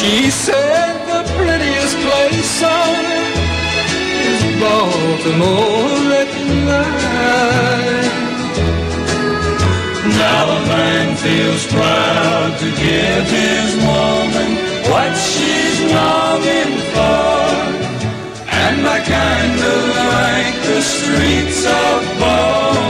She said the prettiest place on earth is Baltimore at night. Now a man feels proud to give his woman what she's longing for, and I kind of like the streets of Baltimore.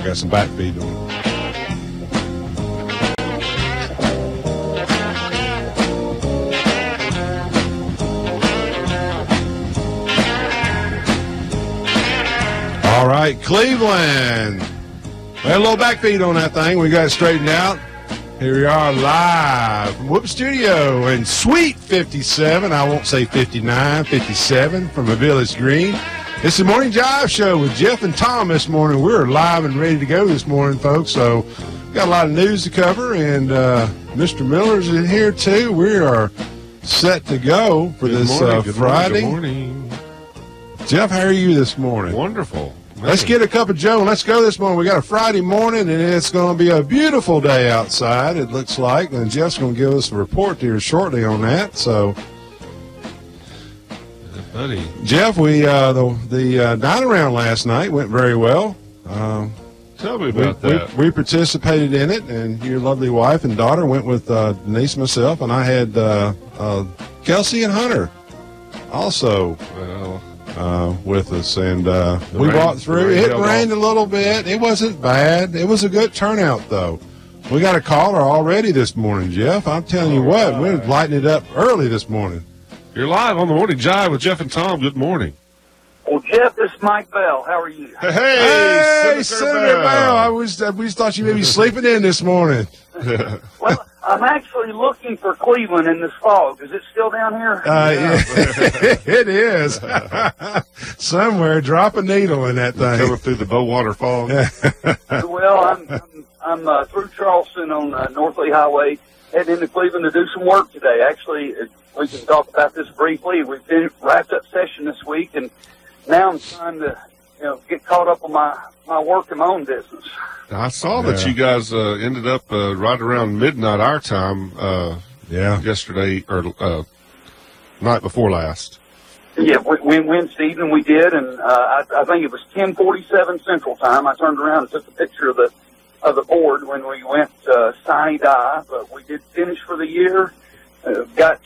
Got some back feed on. All right, Cleveland. We had a little back feed on that thing. We got it straightened out. Here we are live from Whoop Studio in Suite 57. I won't say 59, 57 from the Village Green. It's the Morning Jive Show with Jeff and Tom this morning. We're live and ready to go this morning, folks. So we've got a lot of news to cover, and Mr. Miller's in here, too. We are set to go for this Friday. Good morning. Jeff, how are you this morning? Wonderful. Let's get a cup of Joe and let's go this morning. We got a Friday morning, and it's going to be a beautiful day outside, it looks like. And Jeff's going to give us a report here shortly on that. So, buddy. Jeff, we the dine around last night went very well. Tell me about that. We participated in it, and your lovely wife and daughter went with Denise and myself, and I had Kelsey and Hunter also with us, and we walked through. It rained a little bit. It wasn't bad. It was a good turnout, though. We got a caller already this morning, Jeff. I'm telling you what, we're lighting it up early this morning. You're live on the Morning Jive with Jeff and Tom. Good morning. Well, Jeff, this is Mike Bell. How are you? Hey, Senator Bell. We thought you may be sleeping in this morning. Well, I'm actually looking for Cleveland in this fog. Is it still down here? Yeah. It is. Somewhere, drop a needle in that thing. Coming through the Bowater fog. Well, I'm through Charleston on North Lee Highway, heading into Cleveland to do some work today. Actually, we can talk about this briefly. We've been wrapped up session this week, and now I'm trying to, get caught up on my work and my own business. I saw that you guys ended up right around midnight our time yesterday, or night before last. Yeah, Wednesday evening we did, and I think it was 10:47 Central Time. I turned around and took a picture of the board when we went sine die, but we did finish for the year. Jeff,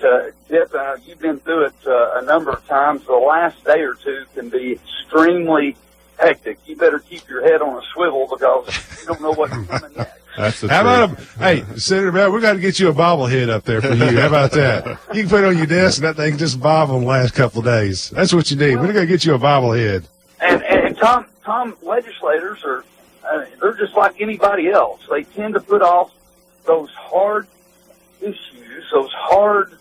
you've been through it a number of times. The last day or two can be extremely hectic. You better keep your head on a swivel because you don't know what's coming next. That's the How about hey, Senator Bell, we're going to get you a bobblehead up there for you. How about that? You can put it on your desk, and that thing just bobble the last couple of days. That's what you need. We're going to get you a bobblehead. And Tom, legislators they're just like anybody else. They tend to put off those hard issues, those hard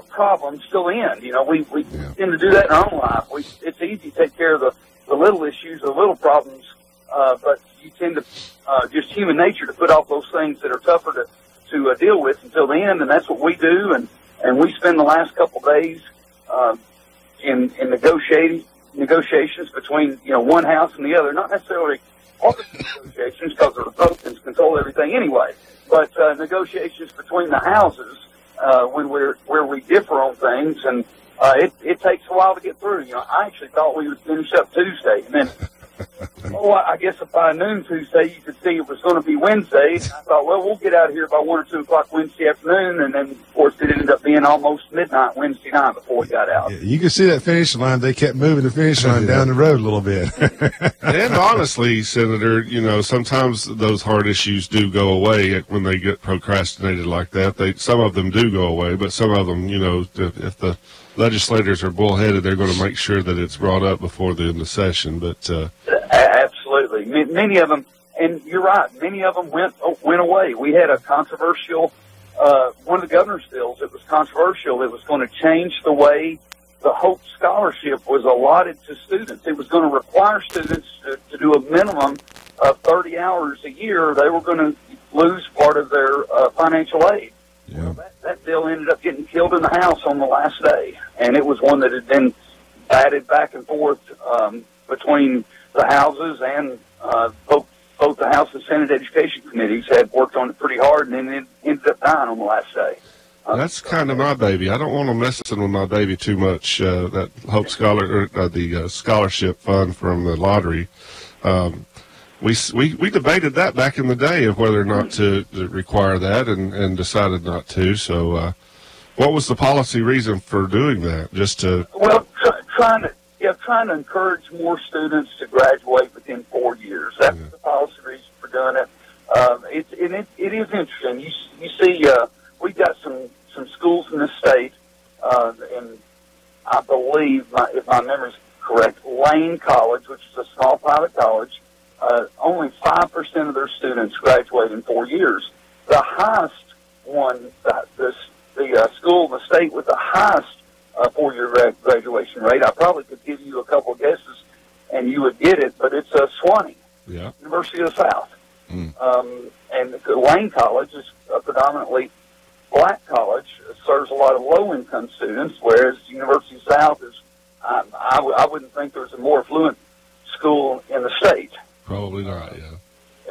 problems till the end. We tend to do that in our own life. It's easy to take care of the little issues, the little problems, but you tend to just human nature to put off those things that are tougher to deal with until the end, and that's what we do. And we spend the last couple days in negotiating negotiations between, one house and the other, not necessarily partisan negotiations because the Republicans control everything anyway, but negotiations between the houses where we differ on things, and it takes a while to get through. I actually thought we would finish up Tuesday, and then I guess by noon Tuesday you could see it was going to be Wednesday. I thought, well, we'll get out of here by 1 or 2 o'clock Wednesday afternoon, and then, of course, it ended up being almost midnight Wednesday night before we got out. Yeah, you can see that finish line. They kept moving the finish line down the road a little bit. And honestly, Senator, sometimes those hard issues do go away when they get procrastinated like that. Some of them do go away, but some of them, if the legislators are bullheaded, they're going to make sure that it's brought up before the end of session. But absolutely, many of them, and you're right, many of them went away. We had a controversial one of the governor's bills. It was controversial. It was going to change the way the Hope Scholarship was allotted to students. It was going to require students to do a minimum of 30 hours a year. They were going to lose part of their financial aid. Yeah. That bill ended up getting killed in the House on the last day, and it was one that had been batted back and forth between the houses, and both the House and Senate Education Committees had worked on it pretty hard, and then it ended up dying on the last day. That's kind of my baby. I don't want to mess with my baby too much. That Hope the scholarship fund from the lottery. We debated that back in the day of whether or not to require that, and decided not to. So, what was the policy reason for doing that? Just to trying to encourage more students to graduate within 4 years. That's the policy reason for doing it. It is interesting. You see, we've got some schools in this state, and I believe, if my memory is correct, Lane College, which is a small private college. Only 5% of their students graduate in 4 years. The highest one, the school in the state with the highest 4-year graduation rate, I probably could give you a couple of guesses and you would get it, but it's Swanee, University of the South. And Lane College is a predominantly black college, serves a lot of low-income students, whereas University of the South is, I wouldn't think there's a more affluent school in the state. Probably not, yeah.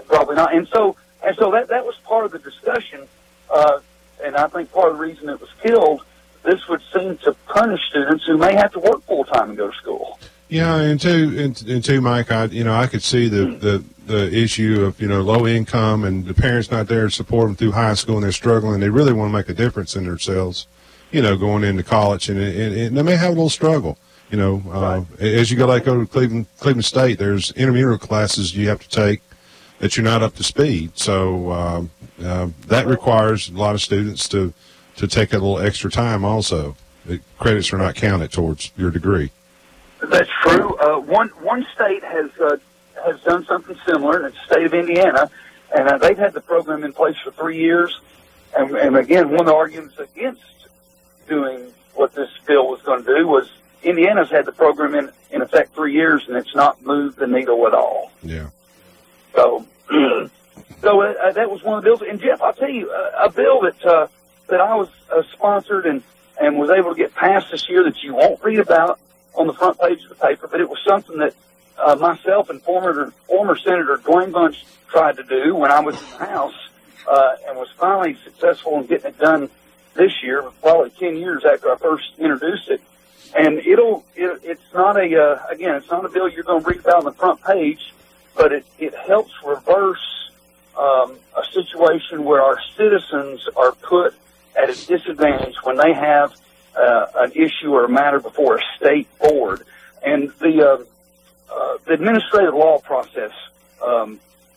Probably not. And so that was part of the discussion, and I think part of the reason it was killed. This would seem to punish students who may have to work full time and go to school. Yeah, and too, Mike, I could see the issue of low income and the parents not there to support them through high school, and they're struggling. They really want to make a difference in themselves, going into college, and they may have a little struggle. Right. As you go to Cleveland State, there's intramural classes you have to take that you're not up to speed. So that requires a lot of students to take a little extra time also. The credits are not counted towards your degree. That's true. One state has done something similar, and it's the state of Indiana, and they've had the program in place for 3 years. And again, one of the arguments against doing what this bill was going to do was Indiana's had the program in effect 3 years, and it's not moved the needle at all. Yeah. So that was one of the bills. And Jeff, I'll tell you, a bill that I was sponsored and was able to get passed this year that you won't read about on the front page of the paper, but it was something that myself and former Senator Dwayne Bunch tried to do when I was in the House, and was finally successful in getting it done this year, probably 10 years after I first introduced it. And it's not it's not a bill you're going to read about on the front page, but it helps reverse a situation where our citizens are put at a disadvantage when they have an issue or a matter before a state board. And the administrative law process,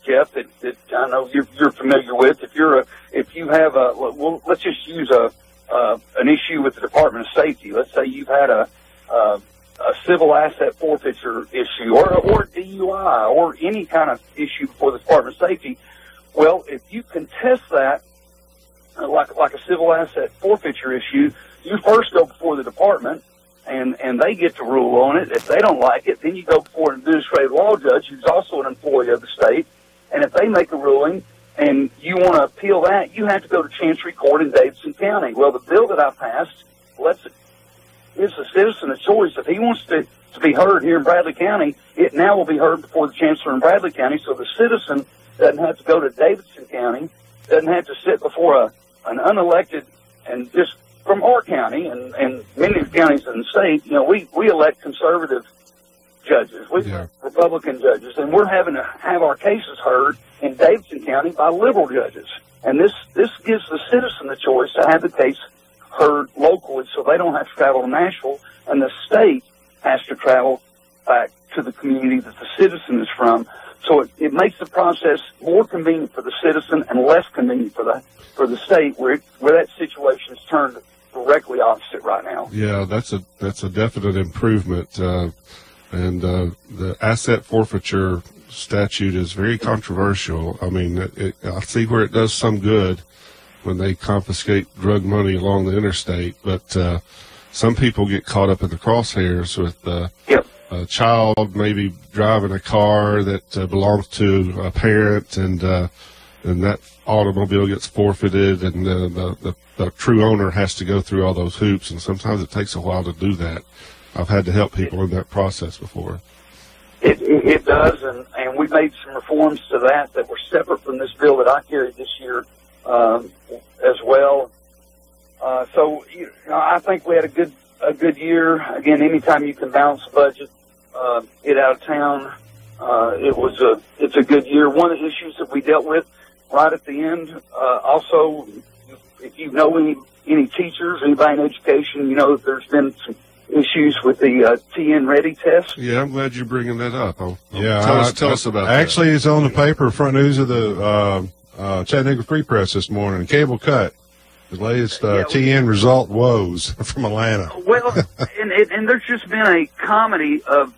Jeff, that I know you're familiar with. If you have let's just use an issue with the Department of Safety. Let's say you've had a civil asset forfeiture issue or DUI or any kind of issue before the Department of Safety. Well, if you contest that, like a civil asset forfeiture issue, you first go before the department, and they get to rule on it. If they don't like it, then you go before an administrative law judge who's also an employee of the state, and if they make a ruling and you want to appeal that, you have to go to Chancery Court in Davidson County. Well, the bill that I passed lets gives the citizen a choice. If he wants to be heard here in Bradley County, it now will be heard before the chancellor in Bradley County, so the citizen doesn't have to go to Davidson County, doesn't have to sit before an unelected, and just from our county and many of the counties in the state, we elect conservative judges, Republican judges, and we're having to have our cases heard in Davidson County by liberal judges. And this gives the citizen the choice to have the case heard locally, so they don't have to travel to Nashville, and the state has to travel back to the community that the citizen is from. So it makes the process more convenient for the citizen and less convenient for the state, where that situation is turned directly opposite right now. Yeah, that's a definite improvement. And the asset forfeiture statute is very controversial. I mean, I see where it does some good when they confiscate drug money along the interstate, but some people get caught up in the crosshairs with a child maybe driving a car that belongs to a parent, and that automobile gets forfeited, and the true owner has to go through all those hoops, and sometimes it takes a while to do that. I've had to help people in that process before. It does, and we made some reforms to that were separate from this bill that I carried this year as well. So I think we had a good year. Again, anytime you can balance the budget, get out of town, it's a good year. One of the issues that we dealt with right at the end, also, if you know any teachers, anybody in education, you know that there's been some issues with the TN Ready test. Yeah, I'm glad you're bringing that up. Tell us about that. Actually, it's on the paper, front news of the Chattanooga Free Press this morning. Cable cut. The latest TN result woes from Atlanta. Well, and there's just been a comedy of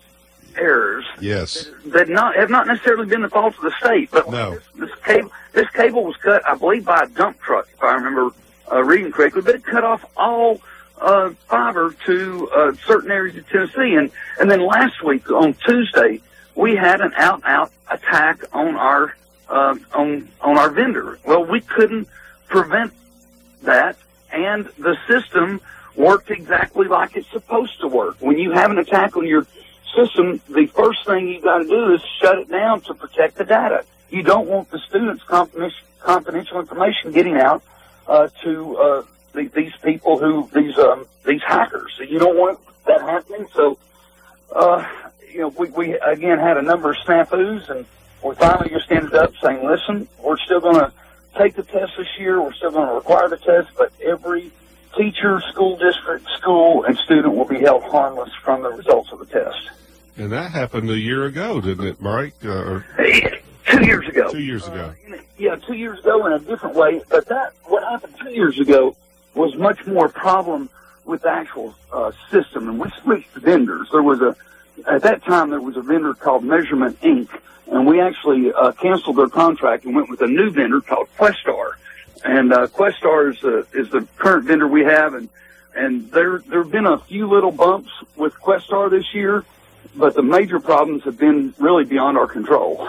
errors. Yes. That have not necessarily been the fault of the state, but no. This cable was cut, I believe, by a dump truck, if I remember reading correctly, but it cut off all fiber to certain areas of Tennessee. And then last week on Tuesday, we had an out attack on our vendor. Well, we couldn't prevent that, and the system worked exactly like it's supposed to work. When you have an attack on your system, the first thing you got to do is shut it down to protect the data. You don't want the students' confidential information getting out to these people these hackers. So you don't want that happening. So, we again had a number of snafus, and we finally just ended up saying, listen, we're still going to take the test this year. We're still going to require the test, but every teacher, school district, school, and student will be held harmless from the results of the test. And that happened a year ago, didn't it, Mike? 2 years ago. 2 years ago. 2 years ago in a different way. But what happened 2 years ago was much more a problem with the actual system. And we switched vendors. At that time, there was a vendor called Measurement Inc., and we actually canceled their contract and went with a new vendor called Questar. And Questar is the current vendor we have, and there have been a few little bumps with Questar this year, but the major problems have been really beyond our control.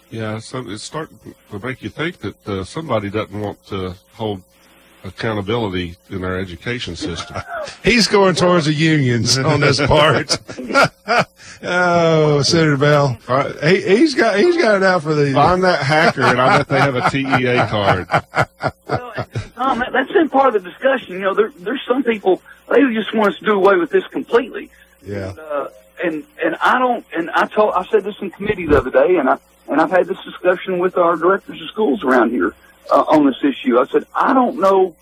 Yeah, so it's starting to make you think that somebody doesn't want to hold accountability in our education system. He's going towards the unions on this part. Oh, Senator Bell, he's got it out for the. Find that hacker, and I bet they have a TEA card. Well, Tom, that's been part of the discussion. There's some people, they just want us to do away with this completely. Yeah. And I don't. And I said this in committee the other day, and I've had this discussion with our directors of schools around here on this issue. I said, I don't know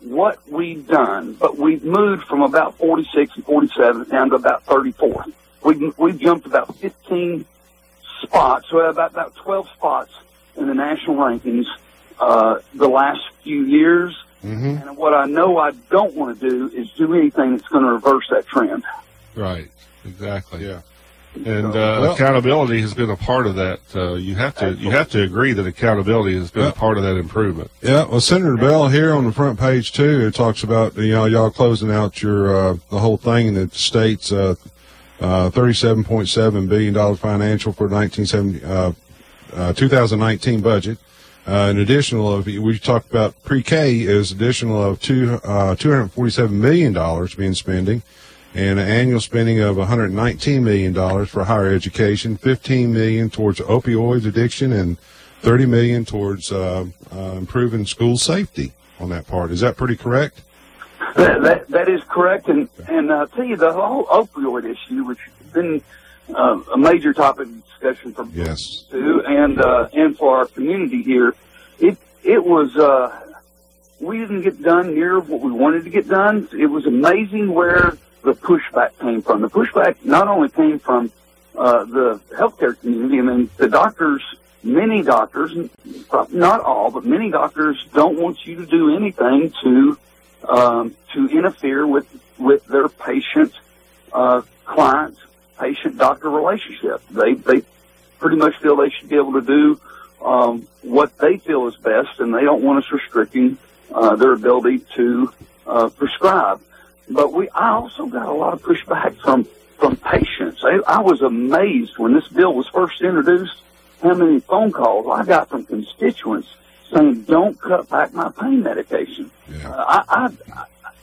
what we've done, but we've moved from about 46 and 47 down to about 34. We've jumped about 15 spots, so about 12 spots in the national rankings the last few years. Mm-hmm. And what I know I don't want to do is do anything that's going to reverse that trend. Right. Exactly. Yeah. And accountability has been a part of that. You have to agree that accountability has been a part of that improvement. Yeah. Well, Senator Bell, here on the front page too, it talks about y'all closing out your the whole thing that states $37.7 billion financial for 2019 budget. An additional of, we talked about pre-K is additional of $247 million being spending. and an annual spending of $119 million for higher education, $15 million towards opioid addiction, and $30 million towards improving school safety on that part. Is that pretty correct? That is correct, and I'll tell you, the whole opioid issue, which has been a major topic of discussion for yes, too, and for our community here, it was we didn't get done near what we wanted to get done. It was amazing where the pushback came from. The pushback not only came from the healthcare community, and then the doctors. Many doctors, not all, but many doctors don't want you to do anything to interfere with their patient client patient doctor relationship. They pretty much feel they should be able to do what they feel is best, and they don't want us restricting their ability to prescribe. But I also got a lot of pushback from patients. I was amazed when this bill was first introduced how many phone calls I got from constituents saying, "Don't cut back my pain medication." Yeah.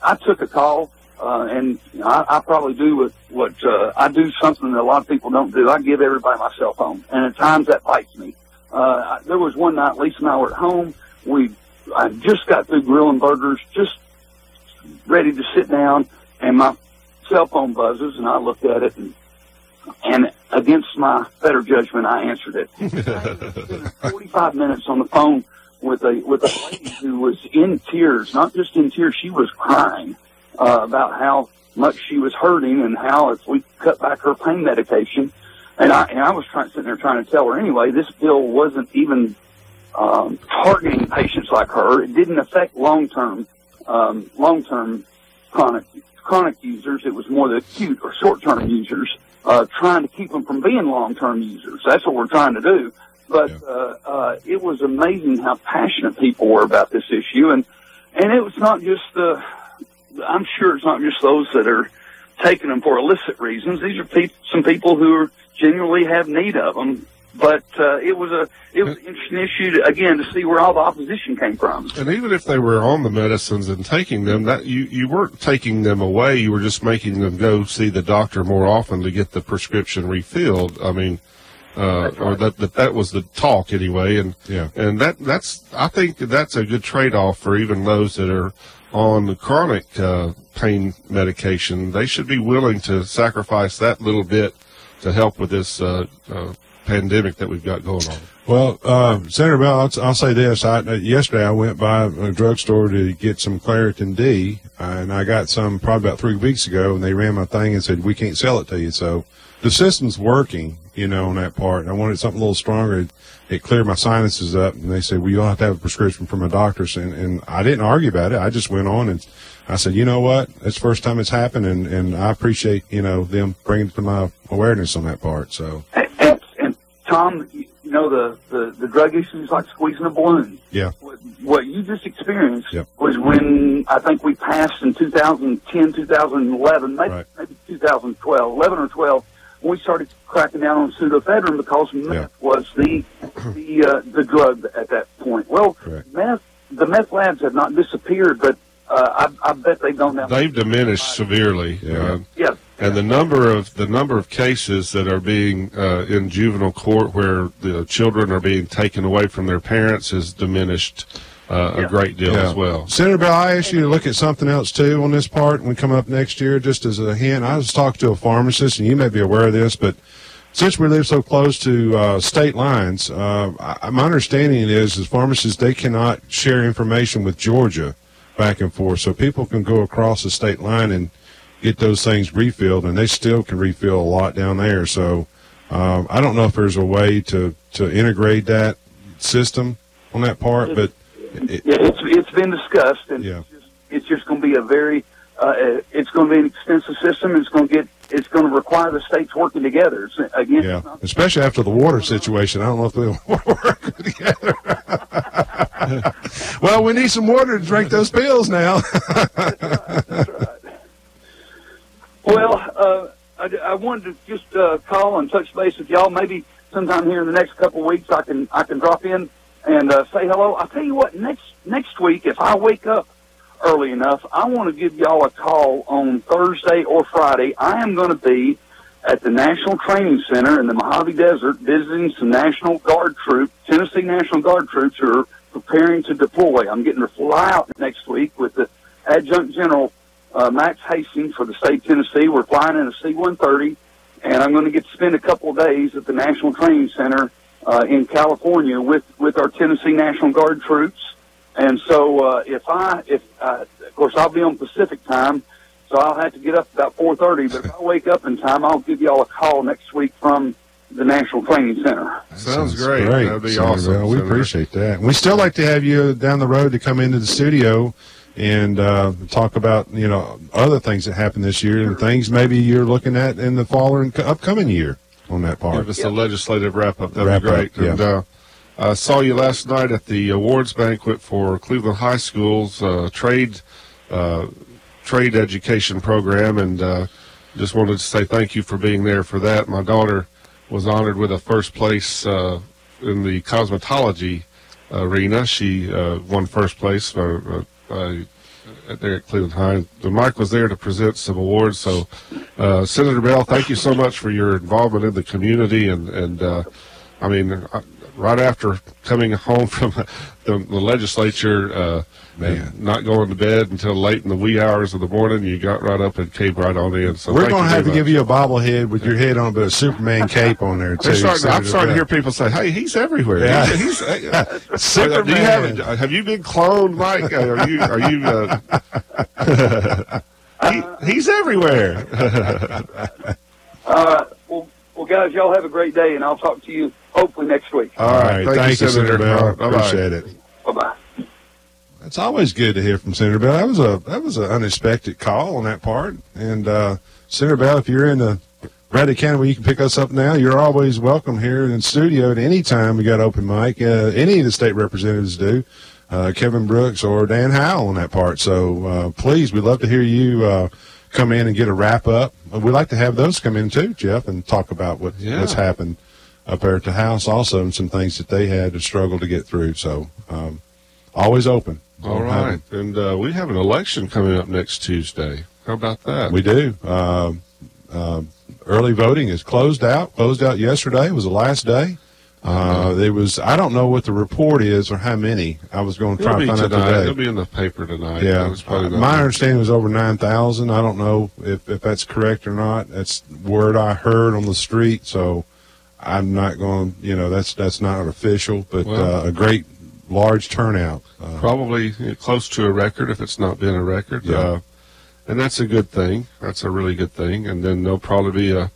I took a call, and I probably do what I do something that a lot of people don't do. I give everybody my cell phone, and at times that bites me. There was one night Lisa and I were at home. I just got through grilling burgers, just ready to sit down, and my cell phone buzzes, and I looked at it, and against my better judgment, I answered it. 45 minutes on the phone with a lady who was in tears, not just in tears, she was crying about how much she was hurting and how if we cut back her pain medication. And I was sitting there trying to tell her anyway, this bill wasn't even targeting patients like her. It didn't affect long-term chronic users. It was more the acute or short-term users. Trying to keep them from being long-term users. That's what we're trying to do. But it was amazing how passionate people were about this issue, and it was not just I'm sure it's not just those that are taking them for illicit reasons. These are some people who genuinely have need of them. But it was an interesting issue again to see where all the opposition came from. And even if they were on the medicines and taking them, that you weren't taking them away. You were just making them go see the doctor more often to get the prescription refilled. I mean, right. Or that was the talk anyway. And and that's I think that's a good trade-off for even those that are on the chronic pain medication. They should be willing to sacrifice that little bit to help with this pandemic that we've got going on. Well, Senator Bell, I'll say this. Yesterday I went by a drugstore to get some Claritin D, and I got some probably about 3 weeks ago, and they ran my thing and said, "We can't sell it to you." So the system's working, on that part. And I wanted something a little stronger. It cleared my sinuses up, and they said, "Well, you'll have to have a prescription from a doctor." And I didn't argue about it. I just went on and I said, "You know what? It's the first time it's happened, and I appreciate, them bringing to my awareness on that part." So. And Tom, the drug issue is like squeezing a balloon. Yeah. What you just experienced was when I think we passed in 2010, 2011, maybe 2012, 11 or 12, when we started cracking down on pseudoephedrine because meth was the drug at that point. Well, the meth labs have not disappeared, but I bet they've gone down. They've diminished severely. Yeah. And the number of cases that are being in juvenile court where the children are being taken away from their parents has diminished a great deal as well. Senator Bell, I asked you to look at something else too on this part when we come up next year, just as a hint. I was talking to a pharmacist, and you may be aware of this, but since we live so close to state lines, my understanding is pharmacists, they cannot share information with Georgia back and forth, so people can go across the state line and get those things refilled, and they still can refill a lot down there. So I don't know if there's a way to integrate that system on that part, but it's been discussed, and it's just going to be a very it's going to be an extensive system. It's going to require the states working together. Especially after the water situation. I don't know if they'll work together. Well, we need some water to drink those pills now. That's right. Well, I wanted to just call and touch base with y'all. Maybe sometime here in the next couple of weeks, I can drop in and say hello. I'll tell you what, next week, if I wake up early enough, I want to give y'all a call on Thursday or Friday. I am going to be at the National Training Center in the Mojave Desert visiting some National Guard troops, Tennessee National Guard troops who are preparing to deploy. I'm getting to fly out next week with the Adjutant General Max Hastings for the state of Tennessee. We're flying in a C-130, and I'm going to get to spend a couple of days at the National Training Center in California with our Tennessee National Guard troops. And so of course, I'll be on Pacific time, so I'll have to get up about 4:30. But if I wake up in time, I'll give y'all a call next week from the National Training Center. Sounds great. That'd be awesome. Bell. We appreciate that. We still like to have you down the road to come into the studio and talk about, other things that happened this year and things maybe you're looking at in the fall or upcoming year on that part. Give us a legislative wrap-up. That'd be great. And I saw you last night at the awards banquet for Cleveland High School's trade education program, and just wanted to say thank you for being there for that. My daughter was honored with a first place in the cosmetology arena. She won first place there at Cleveland High. Mike was there to present some awards. So, Senator Bell, thank you so much for your involvement in the community. And right after coming home from the legislature, not going to bed until late in the wee hours of the morning, you got right up and came right on in. So we're going to have to give you a bobblehead with your head on, but a Superman cape on there too. I'm starting to hear people say, "Hey, he's everywhere." Yeah. He's Superman. Have you been cloned, Mike? He's everywhere. Well, guys, y'all have a great day, and I'll talk to you hopefully next week. All right. Thank you, Senator Bell. Appreciate it. Bye-bye. It's always good to hear from Senator Bell. That was an unexpected call on that part. And Senator Bell, if you're in the Bradley County where you can pick us up now, you're always welcome here in the studio at any time we got open mic. Any of the state representatives do, Kevin Brooks or Dan Howell on that part. So please, we'd love to hear you come in and get a wrap up. We'd like to have those come in too, Jeff, and talk about what's happened up there at the house also, and some things that they had to struggle to get through. So always open. All right. And we have an election coming up next Tuesday. How about that? We do. Early voting is closed out yesterday. It was the last day. I don't know what the report is or how many. I was going to try to find out today. It'll be in the paper tonight. Yeah. My understanding was over 9,000. I don't know if that's correct or not. That's word I heard on the street. So I'm not going, that's not official, but a great large turnout. Probably close to a record if it's not been a record. Yeah. And that's a good thing. That's a really good thing. And then there'll probably be a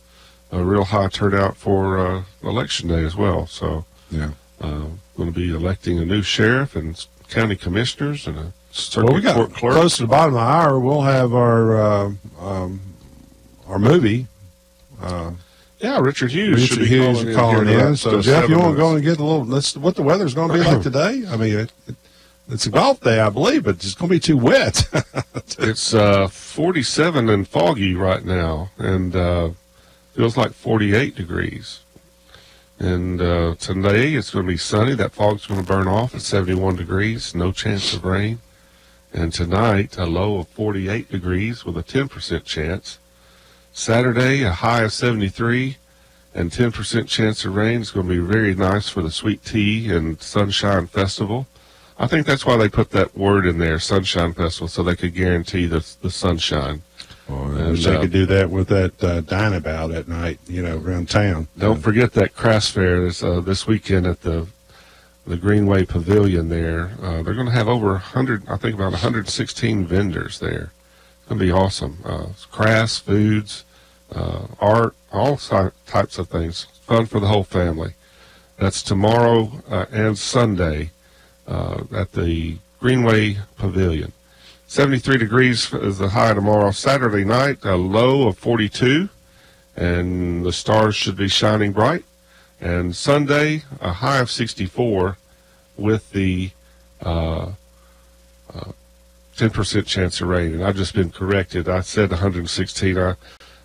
real high turnout for election day as well. So going to be electing a new sheriff and county commissioners and a circuit court clerk. Close to the bottom of the hour, we'll have our movie. Richard Hughes should be calling in. So, Jeff, you want to go and get a little? What the weather's going to be like today? I mean, it's a golf day, I believe, but it's going to be too wet. It's 47 and foggy right now, and feels like 48 degrees. And today it's going to be sunny. That fog's going to burn off at 71 degrees. No chance of rain. And tonight, a low of 48 degrees with a 10% chance. Saturday, a high of 73 and 10% chance of rain. It's going to be very nice for the Sweet Tea and Sunshine Festival. I think that's why they put that word in there, Sunshine Festival, so they could guarantee the sunshine. I wish they could do that with that Dynabout at night, around town. Don't forget that Crass Fair this weekend at the Greenway Pavilion there. They're going to have over 100, I think about 116 vendors there. It's going to be awesome. Crafts, foods, art, all types of things. Fun for the whole family. That's tomorrow and Sunday at the Greenway Pavilion. 73 degrees is the high tomorrow. Saturday night, a low of 42, and the stars should be shining bright. And Sunday, a high of 64 with the 10% chance of rain. And I've just been corrected. I said 116. I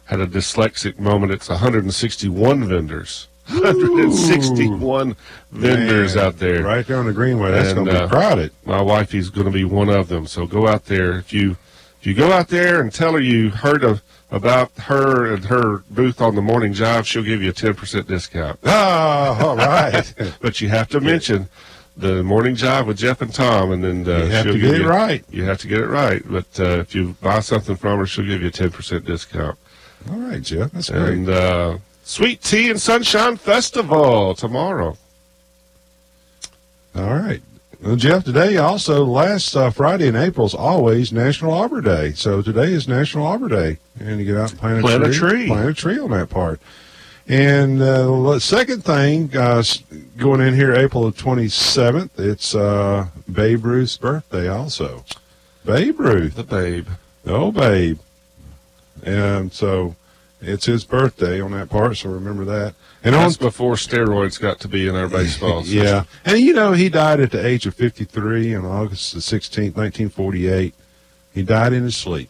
had a dyslexic moment. It's 161 vendors 161 vendors out there. Right there on the Greenway. That's going to be crowded. My wifey's going to be one of them. So go out there. If you go out there and tell her you heard about her and her booth on the Morning Jive, she'll give you a 10% discount. Oh, all right. But you have to mention the Morning Jive with Jeff and Tom, and then you have to get it right. You have to get it right. But if you buy something from her, she'll give you a 10% discount. All right, Jeff. That's great. And Sweet Tea and Sunshine Festival tomorrow. All right. Well, Jeff, today also, last Friday in April is always National Arbor Day. So today is National Arbor Day. And you get out and plant a tree. Plant a tree on that part. And the second thing, going in here April 27th, it's Babe Ruth's birthday also. Babe Ruth. The Babe. Oh, Babe. And so it's his birthday on that part, so remember that. And that's before steroids got to be in our baseball system. Yeah. And, you know, he died at the age of 53 on August the 16th, 1948. He died in his sleep.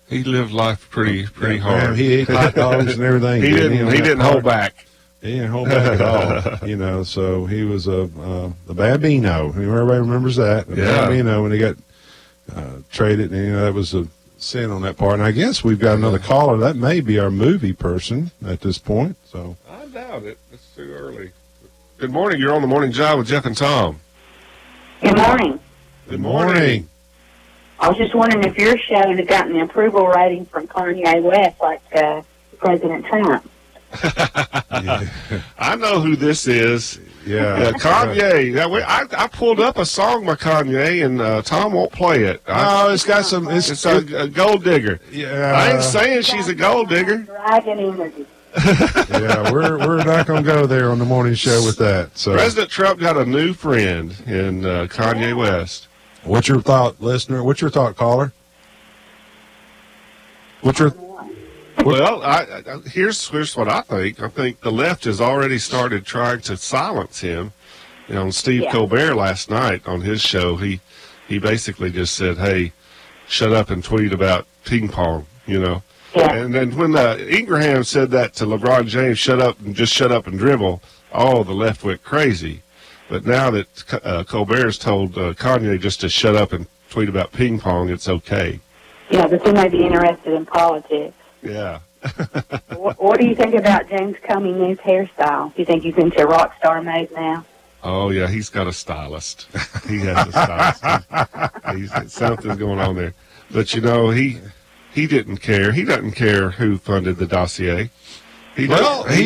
He lived life pretty hard. Man, he ate hot dogs and everything. He didn't hold back. He didn't hold back at all. You know, so he was the Bambino. Everybody remembers that. The Bambino when he got traded. And, you know, that was a sin on that part. And I guess we've got another caller. That may be our movie person at this point. So I doubt it. It's too early. Good morning. You're on the Morning Jive with Jeff and Tom. Good morning. Good morning. I was just wondering if your show had gotten the approval rating from Kanye West like President Trump. Yeah. I know who this is. Yeah. Kanye. I pulled up a song by Kanye, and Tom won't play it. It's got some. It's a gold digger. Yeah. I ain't saying she's a gold digger. Dragon energy. Yeah, we're not going to go there on the morning show with that. So President Trump got a new friend in Kanye West. What's your thought, listener? What's your thought, caller? Well, here's what I think. I think the left has already started trying to silence him. You know, Steve Colbert last night on his show, he basically just said, "Hey, shut up and tweet about ping pong," you know. Yeah. And then when Ingraham said that to LeBron James, shut up and dribble, the left went crazy. But now that Colbert's told Kanye just to shut up and tweet about ping pong, it's okay. Yeah, but he may be interested in politics. Yeah. What do you think about James Comey News hairstyle? Do you think he's into rock star mode now? Oh, yeah, he's got a stylist. He has a stylist. Something's going on there. But, you know, he didn't care. He doesn't care who funded the dossier. He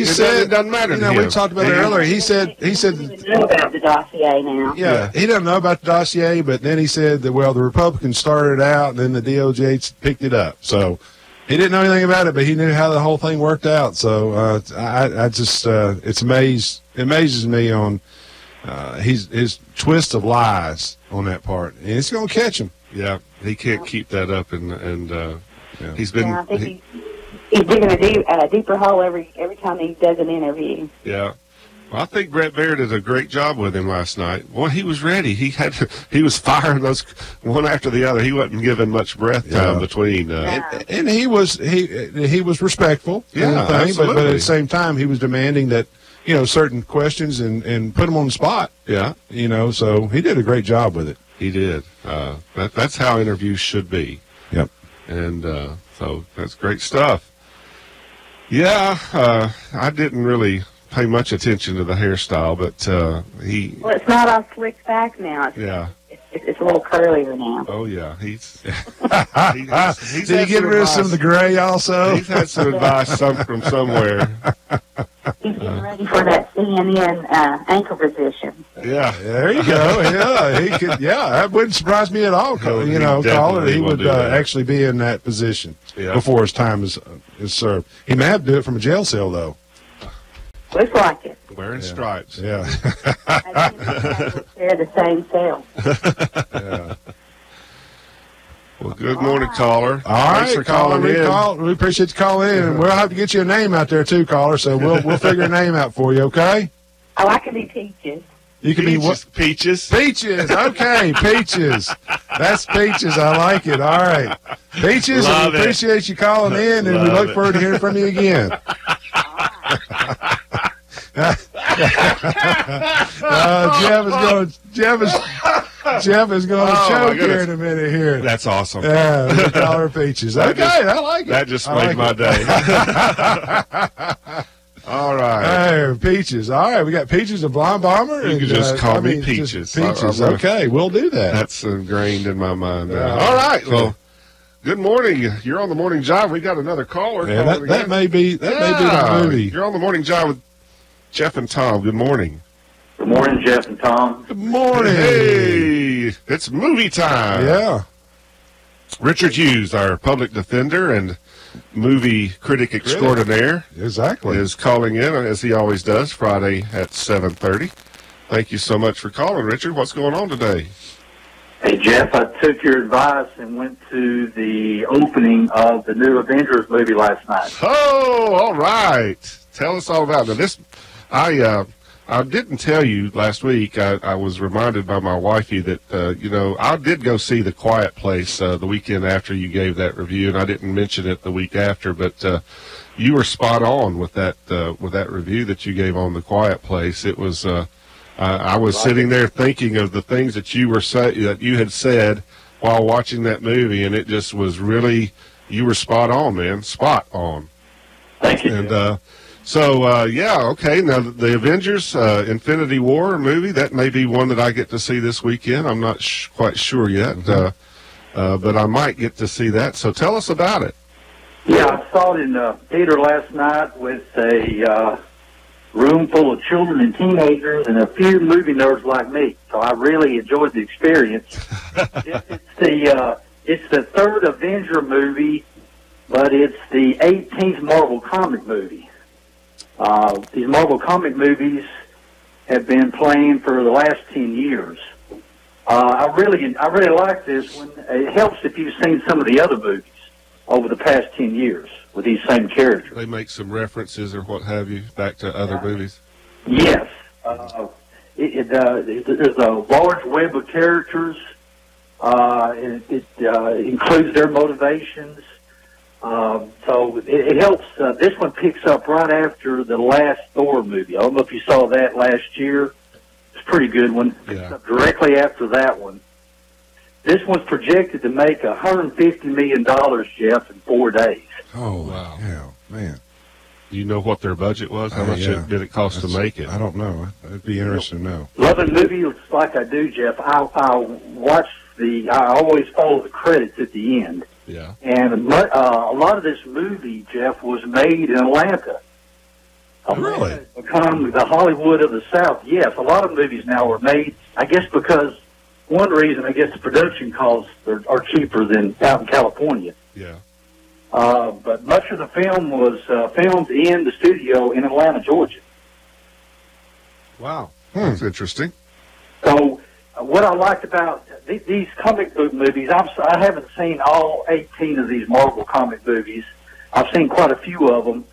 said it doesn't matter. You know, we talked about it earlier. He said he doesn't know about the dossier now. Yeah, he doesn't know about the dossier, but then he said that the Republicans started it out, and then the DOJ picked it up. So he didn't know anything about it, but he knew how the whole thing worked out. So I just it amazes me on his twist of lies on that part, and it's going to catch him. Yeah, he can't keep that up, and he's been. Yeah, I think he's digging a deeper hole every time he does an interview. Yeah. Well, I think Brett Baer did a great job with him last night. Boy, he was ready. He was firing those one after the other. He wasn't giving much breath time between. And he was respectful. Yeah, absolutely. But at the same time, he was demanding that certain questions and put him on the spot. Yeah. So he did a great job with it. He did. That's how interviews should be. Yep. And so that's great stuff. Yeah, I didn't really pay much attention to the hairstyle, but Well, it's not all slicked back now. It's a little curlier now. Oh yeah, he's Did he get rid of some of the gray also? He's had some advice from somewhere. He's getting ready for that CNN anchor position. Yeah, there you go. Yeah, he could. Yeah, that wouldn't surprise me at all. Caller, he would actually be in that position before his time is served. He may have to do it from a jail cell though. Looks like it. Wearing stripes. Yeah. I think they're the same cell. Yeah. Well, good morning, caller. All right, thanks for calling in. We appreciate you calling in, and we'll have to get you a name out there too, caller. So we'll figure a name out for you, okay? Oh, I can be Peaches. You can be what? Peaches. Peaches. Okay, Peaches. That's Peaches. I like it. All right, Peaches. Love we appreciate you calling in, and we look forward to hearing from you again. Jeff is going to choke here in a minute here. That's awesome. Yeah, we call her Peaches. Okay, I like it. That just made my day. All right. Hey, Peaches. All right, we got Peaches, a blonde bomber. You can just call me Peaches. Peaches. Okay, we'll do that. That's ingrained in my mind. All right. Well, good morning. You're on the Morning Jive. We got another caller. Yeah, that may be the movie. You're on the Morning Jive with Jeff and Tom. Good morning. Good morning, Jeff and Tom. Good morning. Hey, it's movie time. Yeah. Richard Hughes, our public defender and movie critic extraordinaire, exactly, is calling in, as he always does, Friday at 7:30. Thank you so much for calling, Richard. What's going on today? Hey, Jeff, I took your advice and went to the opening of the new Avengers movie last night. Oh, all right. Tell us all about it. Now, I didn't tell you last week. I was reminded by my wifey that, I did go see The Quiet Place the weekend after you gave that review, and I didn't mention it the week after, but you were spot on with that review that you gave on The Quiet Place. It was I was sitting there thinking of the things that you had said while watching that movie, and it just was really, you were spot on, man, spot on. Thank you. And okay. Now, the Avengers Infinity War movie, that may be one that I get to see this weekend. I'm not quite sure yet, but I might get to see that. So tell us about it. Yeah, I saw it in theater last night with a room full of children and teenagers and a few movie nerds like me. So I really enjoyed the experience. It's the third Avenger movie, but it's the 18th Marvel comic movie. These Marvel comic movies have been playing for the last 10 years. I really like this one. It helps if you've seen some of the other movies over the past 10 years with these same characters. They make some references or what have you back to other movies. Yes. There's a large web of characters. It includes their movies. So it helps. This one picks up right after the last Thor movie. I don't know if you saw that last year. It's a pretty good one. Picks up directly after that one. This one's projected to make $150 million, Jeff, in 4 days. Oh, wow. Yeah, man. Do you know what their budget was? How much did it cost to make it? I don't know. It'd be interesting to know. Loving movies like I do, Jeff, I always follow the credits at the end. Yeah. And a lot of this movie, Jeff, was made in Atlanta. Really? It's become the Hollywood of the South. Yes, a lot of movies now are made, I guess because one reason, I guess the production costs are cheaper than out in California. Yeah. But much of the film was filmed in the studio in Atlanta, Georgia. Wow. That's interesting. So what I liked about these comic book movies, I haven't seen all 18 of these Marvel comic movies. I've seen quite a few of them.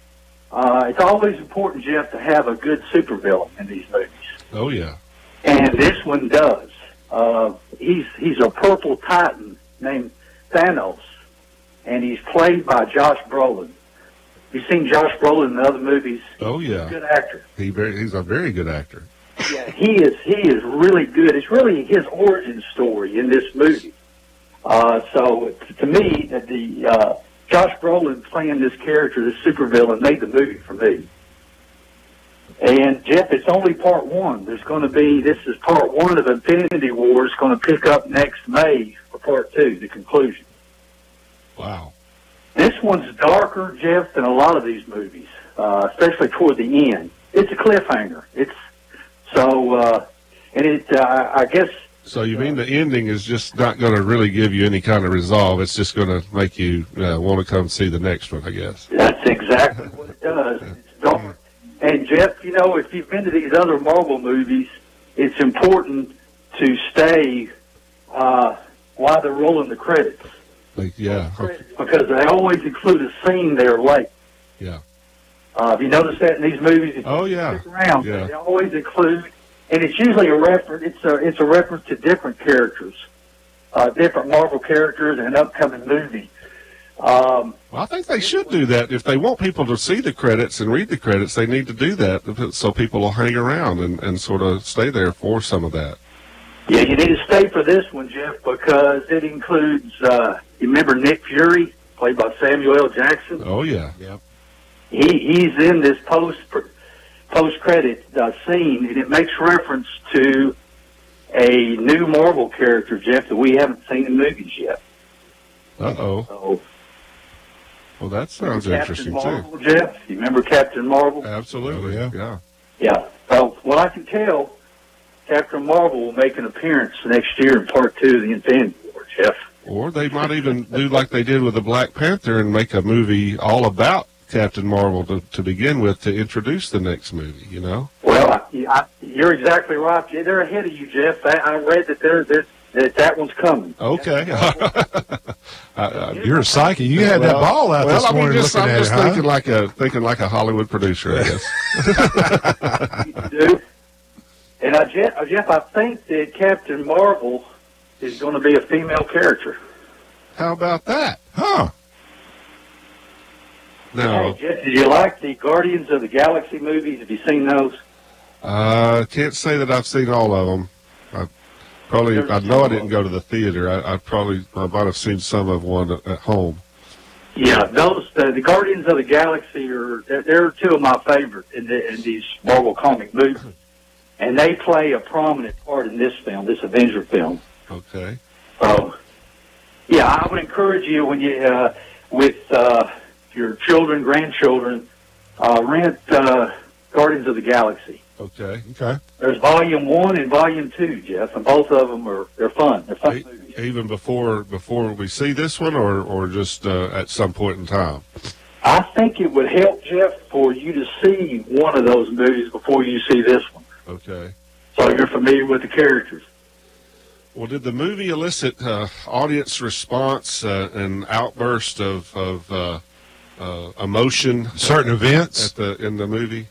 It's always important, Jeff, to have a good supervillain in these movies. Oh, yeah. And this one does. He's a purple titan named Thanos, and he's played by Josh Brolin. You've seen Josh Brolin in other movies. Oh, yeah. He's a good actor. He's a very good actor. Yeah, he is really good. It's really his origin story in this movie. So to me, the Josh Brolin playing this character, this supervillain, made the movie for me. And Jeff, it's only part one. This is part one of Infinity War. It's going to pick up next May for part two, the conclusion. Wow. This one's darker, Jeff, than a lot of these movies, especially toward the end. It's a cliffhanger. I guess. So you mean the ending is just not going to really give you any kind of resolve? It's just going to make you want to come see the next one, I guess. That's exactly what it does. It's dark. And Jeff, if you've been to these other Marvel movies, it's important to stay while they're rolling the credits. Because they always include a scene there late. Yeah. Have you noticed that in these movies? Oh, yeah. Stick around. Yeah. They always include, and it's usually a reference. It's a reference to different characters, different Marvel characters in an upcoming movie. Well, I think they should do that. If they want people to see the credits and read the credits, they need to do that so people will hang around and sort of stay there for some of that. Yeah, you need to stay for this one, Jeff, because it includes, you remember Nick Fury, played by Samuel L. Jackson? Oh, yeah. Yep. He's in this post-credit scene, and it makes reference to a new Marvel character, Jeff, that we haven't seen in movies yet. Uh-oh. So, Well, that sounds interesting, Captain Marvel, too. Jeff, you remember Captain Marvel? Absolutely, yeah. Yeah. So, what I can tell, Captain Marvel will make an appearance next year in Part 2 of the Infinity War, Jeff. Or they might even do like they did with the Black Panther and make a movie all about Captain Marvel to begin with to introduce the next movie, you know? Well, you're exactly right. They're ahead of you, Jeff. I read that that one's coming. Okay. You're a psychic. You had that ball out this morning I'm just looking at it, thinking like a Hollywood producer, I guess. You do. And Jeff, I think that Captain Marvel is going to be a female character. How about that? Huh. No. Hey, Jeff, did you like the Guardians of the Galaxy movies? Have you seen those? Can't say that I've seen all of them. I know I didn't go to the theater. I might have seen some of one at home. Yeah, those the Guardians of the Galaxy they're two of my favorites in these Marvel comic movies, and they play a prominent part in this film, this Avenger film. Okay. So, yeah, I would encourage you when you with your children, grandchildren, rent Guardians of the Galaxy. Okay. There's Volume 1 and Volume 2, Jeff, and both of them they're fun. They're fun movies. Even before we see this one, or just at some point in time. I think it would help, Jeff, for you to see one of those movies before you see this one. Okay. So you're familiar with the characters. Well, did the movie elicit audience response and outburst of emotion? Certain events in the movie.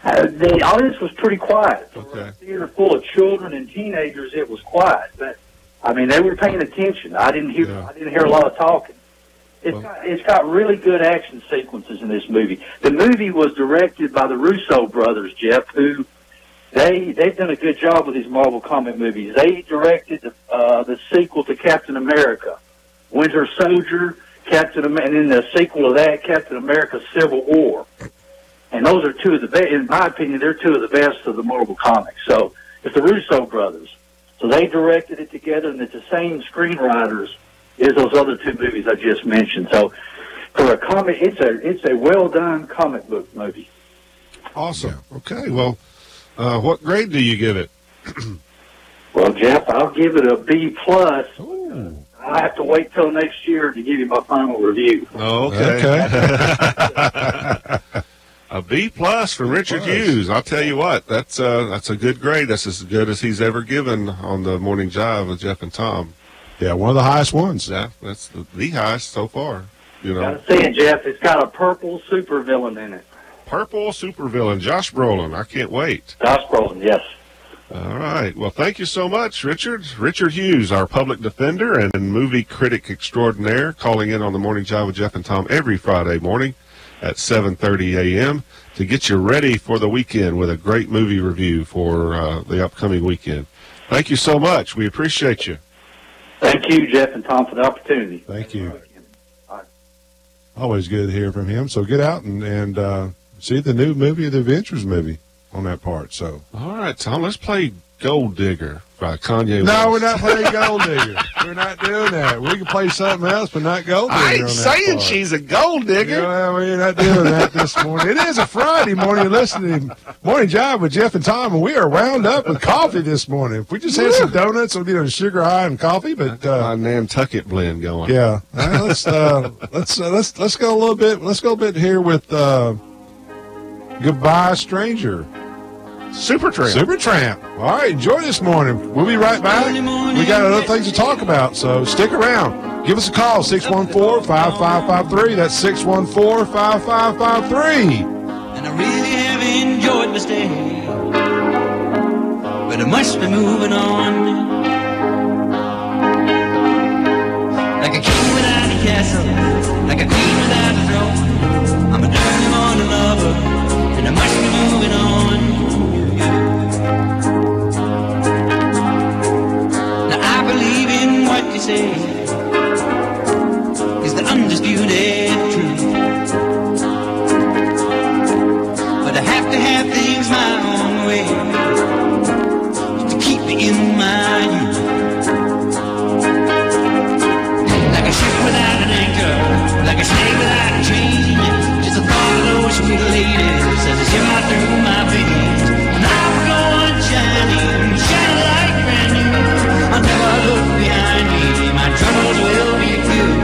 The audience was pretty quiet. For Okay. a theater full of children and teenagers, it was quiet. But I mean, they were paying attention. I didn't hear a lot of talking. It's got really good action sequences in this movie. The movie was directed by the Russo brothers, Jeff, who they've done a good job with these Marvel comic movies. They directed the sequel to Captain America, Winter Soldier, and then the sequel to that, Captain America: Civil War. And those are two of the best, in my opinion, they're two of the best of the Marvel comics. So it's the Russo brothers. So they directed it together, and it's the same screenwriters as those other two movies I just mentioned. So for a comic, it's a well done comic book movie. Awesome. Okay. Well, what grade do you give it? Well, Jeff, I'll give it a B+. Ooh. I have to wait till next year to give you my final review. Oh, okay. A B+ from Richard Hughes. I'll tell you what, that's a good grade. That's as good as he's ever given on the Morning Jive with Jeff and Tom. Yeah, one of the highest ones. Yeah, that's the highest so far. You know, Gotta say it, Jeff. It's got a purple supervillain in it. purple supervillain, Josh Brolin. I can't wait. Josh Brolin, yes. All right. Well, thank you so much, Richard. Richard Hughes, our public defender and movie critic extraordinaire, calling in on the Morning Jive with Jeff and Tom every Friday morning at 7:30 a.m. to get you ready for the weekend with a great movie review for the upcoming weekend. Thank you so much. We appreciate you. Thank you, Jeff and Tom, for the opportunity. Thank you. Always good to hear from him. So get out and see the new movie, the Adventures movie, on that part. So All right, Tom, let's play Gold Digger by Kanye West. no, we're not playing Gold Digger. We're not doing that. We can play something else, but not Gold Digger. I ain't on that saying part. she's a gold digger. Yeah, well, we're not doing that this morning. It is a Friday morning. You're listening to Morning Jive with Jeff and Tom, and we are wound up with coffee this morning. If we just had some donuts, it would be on sugar high and coffee. But My Nantucket blend going. yeah, let's go a little bit. Let's go a bit here with Goodbye Stranger. Supertramp. All right, enjoy this morning. We'll be right back. We got other things to talk about, so stick around. Give us a call, 614-5553. That's 614-5553. And I really have enjoyed my stay, but I must be moving on. Like a king without a throne. I'm a dirty morning lover, and I must be moving on. Now I believe in what you say is the undisputed truth, but I have to have things my own way to keep me in my youth. Like a ship without an anchor, like a slave without a chain, just the thought of those sweet ladies as they shimmer through my veins. And I will go on shining, shining like brand new. I'll never look behind me, my troubles will be few.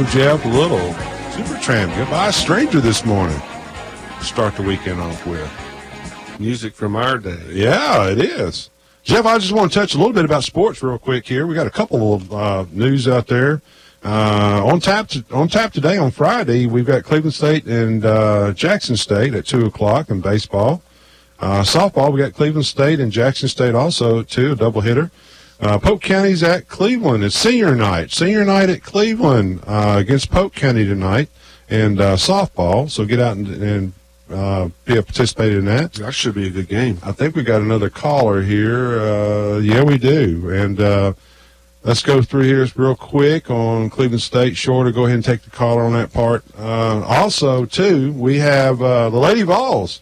show, Jeff. A little Supertramp, Goodbye Stranger this morning. Start the weekend off with. Music from our day. Yeah, it is. Jeff, I just want to touch a little bit about sports real quick here. We got a couple of news out there. On tap today on Friday, we've got Cleveland State and Jackson State at 2 o'clock in baseball. Softball, we got Cleveland State and Jackson State also at 2, a doubleheader. Polk County's at Cleveland. It's senior night. Senior night at Cleveland against Polk County tonight, and softball. So get out and be a participator in that. That should be a good game. I think we got another caller here. Yeah, we do. And let's go through here real quick on Cleveland State. Sure to go ahead and take the caller on that part. Also, too, we have the Lady Vols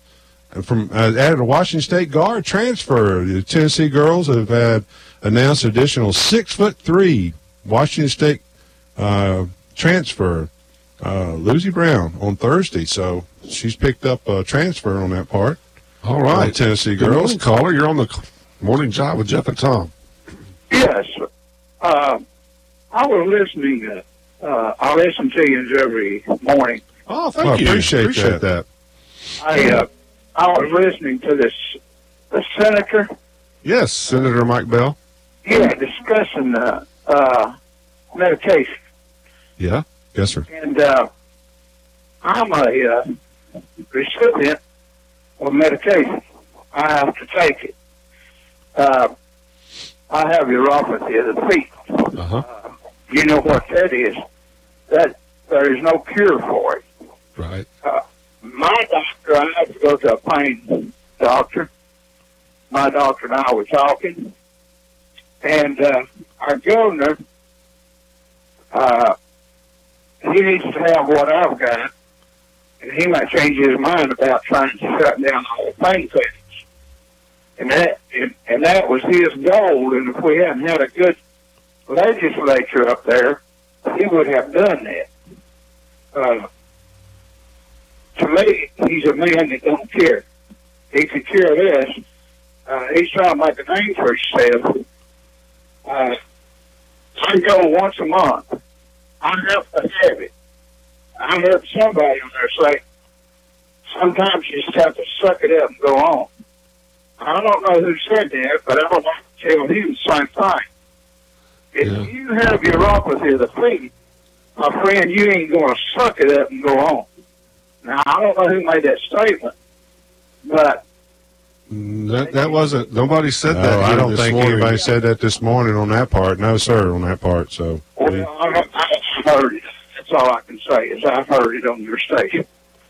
from added a Washington State guard transfer. The Tennessee girls have had announced additional 6'3" Washington State transfer, Lucy Brown, on Thursday. So she's picked up a transfer on that part. All right, Tennessee Good girls. morning, caller. You're on the Morning Jive with Jeff and Tom. Yes. I was listening. I listen to you every morning. Oh, thank you. Appreciate that. I was listening to the senator. Yes, Senator Mike Bell. Yeah, discussing medication. Yeah. Yes, sir. And I'm a recipient of medication. I have to take it. I have neuropathy of the feet. Uh-huh. You know what that is? That there is no cure for it. Right. My doctor, I have to go to a pain doctor. My doctor and I were talking, and our governor, he needs to have what I've got, and he might change his mind about trying to shut down all the pain clinics. And that was his goal, and if we hadn't had a good legislature up there, he would have done that. To me, he's a man that don't care. He could care less. He's trying to make a name for himself. I go once a month. I have to have it. I heard somebody on there say, sometimes you just have to suck it up and go on. I don't know who said that, but I would like to tell him the same thing. If you have neuropathy of the feet, my friend, you ain't going to suck it up and go on. Now, I don't know who made that statement, but That wasn't, nobody said No, that. I don't this think morning. anybody said that this morning on that part. No, sir, on that part. So, I heard it. That's all I can say is I heard it on your station.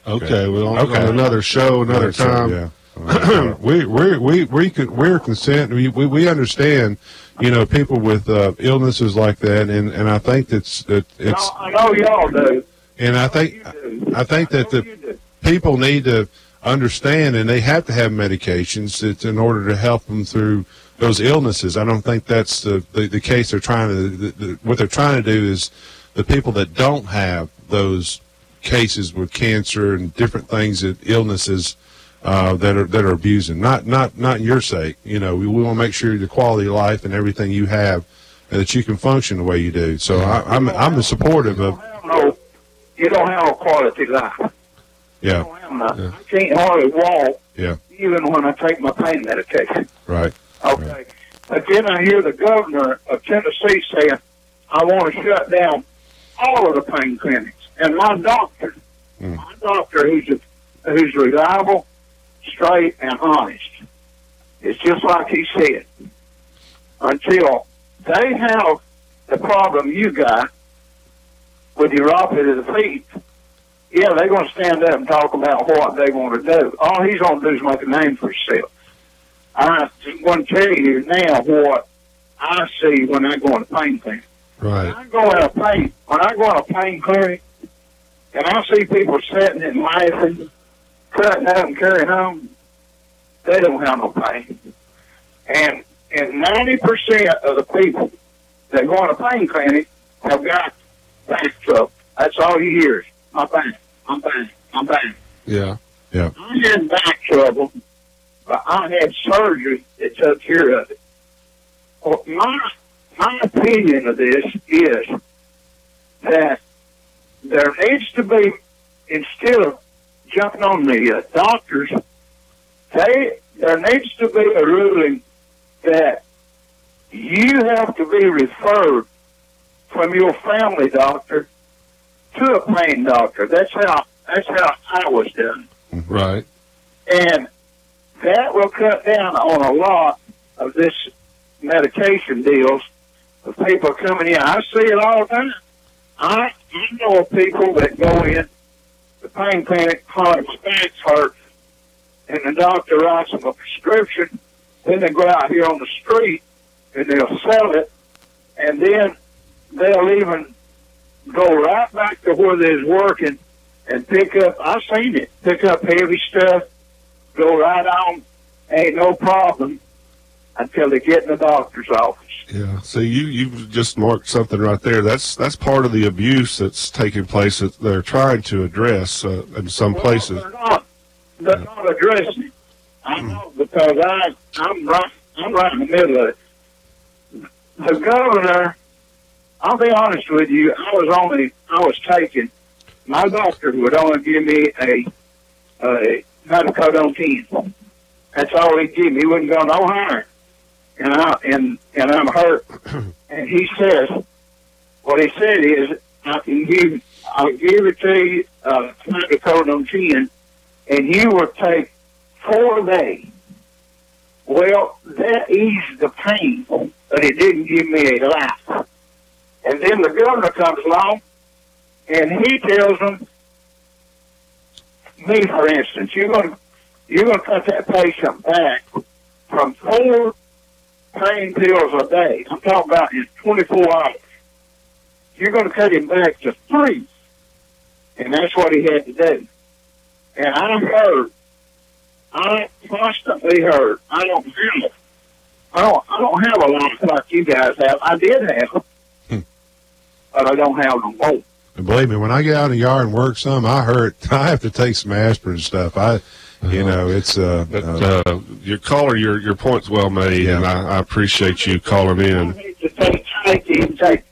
Okay, well, on Okay. another show, another time. Yeah. We're consent. We understand, people with illnesses like that, and I think it's. I know y'all do. And I think that the people need to understand, and they have to have medications in order to help them through those illnesses. I don't think that's the case. They're trying to what they're trying to do is the people that don't have those cases with cancer and different things, illnesses that are abusing. Not your sake. We want to make sure the quality of life and everything you have, and that you can function the way you do. So I'm supportive of. You don't have a quality life. Yeah. I can't hardly walk. Yeah. Even when I take my pain medication. Right. Okay. Right. But then I hear the governor of Tennessee saying, I want to shut down all of the pain clinics. And my doctor, who's reliable, straight, and honest, it's just like he said. Until they have the problem you got with neuropathy of the feet, yeah, they're going to stand up and talk about what they want to do. All he's going to do is make a name for himself. I'm going to tell you now what I see when I go in a pain clinic. Right. When I go in a pain clinic, and I see people sitting and laughing, cutting up and carrying on, they don't have no pain. And 90% of the people that go in a pain clinic have got back trouble. That's all you hear is, I'm back. Yeah. Yeah. I had back trouble, but I had surgery that took care of it. Well, my opinion of this is that there needs to be, instead of jumping on the doctors, there needs to be a ruling that you have to be referred from your family doctor to a pain doctor. That's how I was done. Right. And that will cut down on a lot of this medication deals of people coming in. I see it all the time. I know of people that go in, the pain clinic, my back's hurt, and the doctor writes them a prescription. Then they go out here on the street and they'll sell it, and then they'll even go right back to where they was working and pick up, I've seen it, pick up heavy stuff, go right on, ain't no problem, until they get in the doctor's office. Yeah. So you've just marked something right there. That's part of the abuse that's taking place that they're trying to address in some places. They're not addressing it. I know, because I'm right in the middle of it. The governor, I'll be honest with you, I was taking, my doctor would only give me a metacodone 10. That's all he'd give me. He wouldn't go no higher. And I'm hurt. And he says, what he said is, I'll give it to you, metacodone 10, and you will take 4 days. Well, that eased the pain, but it didn't give me a life. And then the governor comes along, and he tells them, me for instance, you're going to cut that patient back from 4 pain pills a day. I'm talking about in 24 hours. You're going to cut him back to 3, and that's what he had to do. And I'm hurt. I constantly hurt. I don't have a lot like you guys have. I did have them, but I don't have them both. And believe me, when I get out in the yard and work some, I hurt. I have to take some aspirin and stuff. It's your caller, your point's well made, and I appreciate you calling in. I hate to take.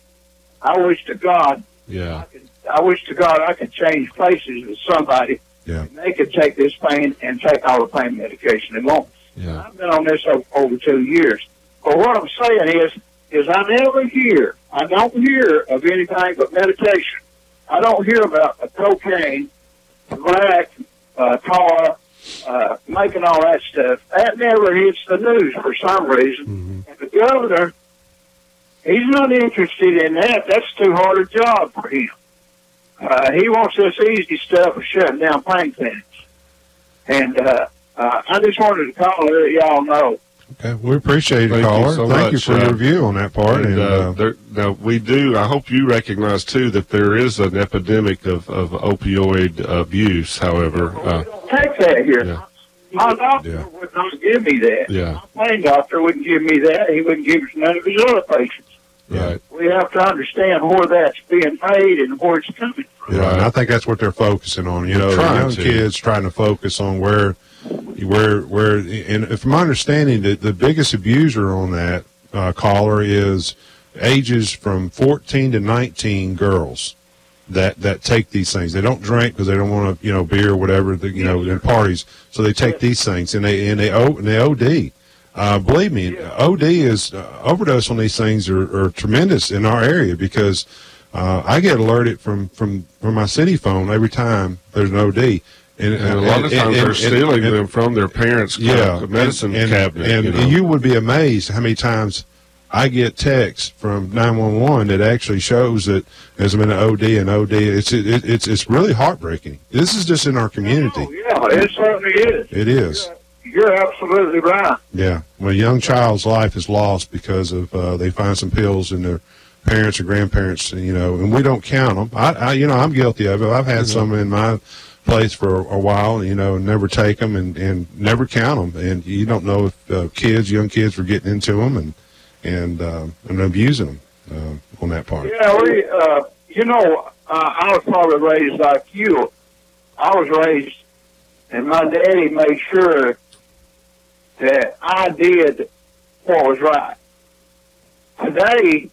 I wish to God. Yeah. I wish to God I could change places with somebody. Yeah. And they could take this pain and take all the pain medication they want. Yeah. I've been on this over 2 years. But what I'm saying is I don't hear of anything but medication. I don't hear about cocaine, crack, tar, making all that stuff. That never hits the news for some reason. Mm-hmm. And the governor, he's not interested in that. That's too hard a job for him. He wants this easy stuff of shutting down pain clinics. And I just wanted to call and let y'all know. Okay, we appreciate it, caller. Thank you for your view on that part. Now, we do, I hope you recognize, too, that there is an epidemic of opioid abuse, however. We don't take that here. Yeah. My doctor would not give me that. Yeah. My pain doctor wouldn't give me that. He wouldn't give us none of his other patients. Right. We have to understand where that's being paid and where it's coming from. Yeah, and I think that's what they're focusing on. You know, the young kids trying to focus on where, and from my understanding, the biggest abuser on that caller is ages from 14 to 19 girls that take these things. They don't drink because they don't want to, beer or whatever, in parties. So they take these things and they OD. Believe me, OD is overdose on these things are tremendous in our area because I get alerted from my city phone every time there's an OD. And a lot of times they're stealing them from their parents' medicine cabinet. And you would be amazed how many times I get texts from 911 that actually shows that there's been an OD and OD. It's really heartbreaking. This is just in our community. Oh, yeah, it certainly is. It is. You're absolutely right. Yeah. When a young child's life is lost because of they find some pills in their parents or grandparents, and we don't count them. I'm guilty of it. I've had some in my place for a while, and never take them and never count them. And you don't know if young kids were getting into them and abusing them on that part. Yeah, I was probably raised like you. I was raised, and my daddy made sure that I did what was right. Today,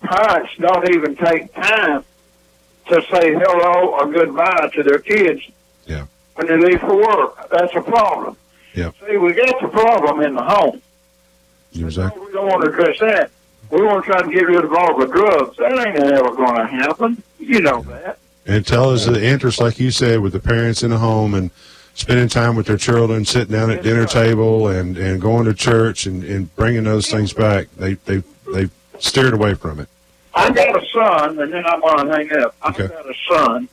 parents don't even take time to say hello or goodbye to their kids Yeah. when they leave for work. That's a problem. Yeah. See, we got the problem in the home. Exactly. We don't want to address that. We want to try to get rid of all the drugs. That ain't ever going to happen. You know that. And tell us the interest, like you said, with the parents in the home and spending time with their children, sitting down at dinner table and going to church and bringing those things back. They steered away from it. I got a son, and then I'm going to hang up. Okay. I got a son